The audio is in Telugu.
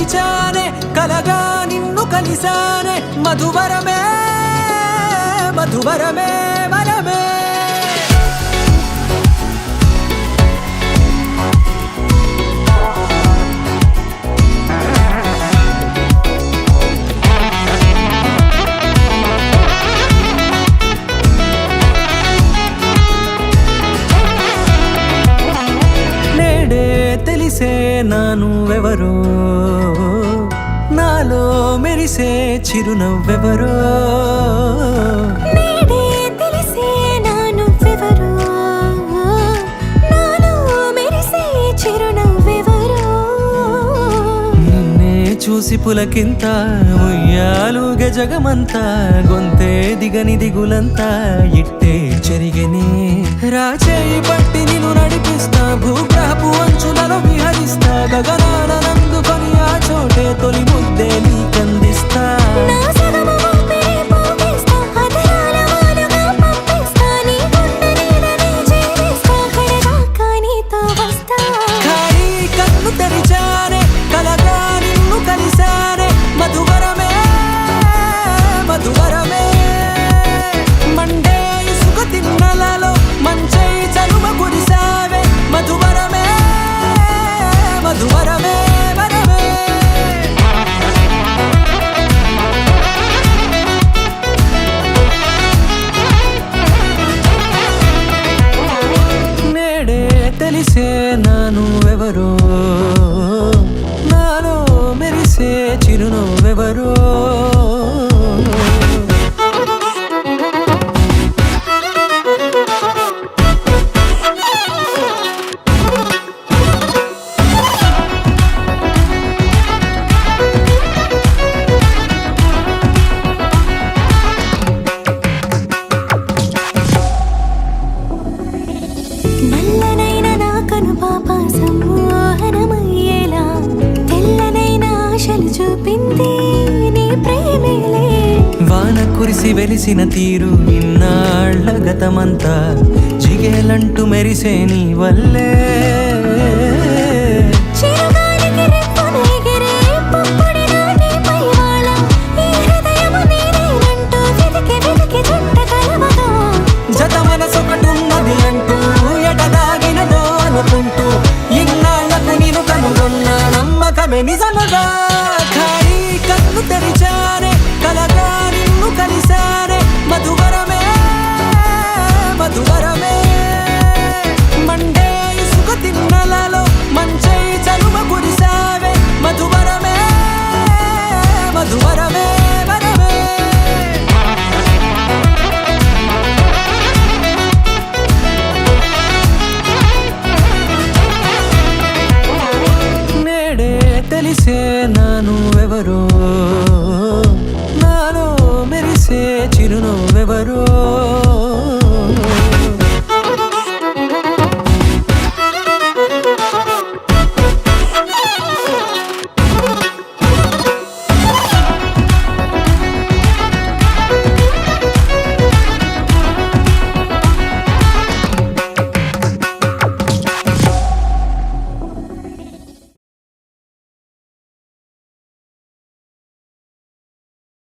మరిచానే కలగా నిన్ను కలిసానే మధువరమే మధువరమే వరమే తెలిసే నానువెవరో నాలో మెరిసే చిరునవ్వెవరో నేడే తెలిసే నానువెవరో నాలో మెరిసే చిరునవ్వెవరో నిన్నే చూసి పులకింత ఉయ్యాలుగే జగమంతా గొంతే దిగని దిగులంతా ఇట్టే చెరిగని రాచేయి పట్టి నిన్ను నడిపిస్తా భూగ్రహపు అంచులలో విహరిస్తా గగనాన నందుకొని ఆ చోటే తొలి ముద్దే నీకందిస్తా నా సగము ఊపిరి పోగిస్తా అధరాల వాలుగా పంపిస్తా నీ గుండె నీడనే చేరిస్తా కడదాకా నీతో వస్తా ఖాళీ కన్ను తెరిచానే కలగా నిన్ను కలిసానే మధువరమే మధువరమే మండే ఇసుక తిన్నలలో మంచై చలువ కురిసావే మధువరమే మధువరమే వరమే నేడే తెలిసే నానువెవరో నాలో మెరిసే చిరునవ్వెవరో నల్లనైన నా కనుపాప సమ్మోహనమయ్యేలా తెల్లనైన ఆశలు చూపింది నీ ప్రేమేలే వాన కురిసి వెలిసిన తీరు ఇన్నాళ్ల గతమంతా జిగేలంటూ మెరిసే నీ వల్లే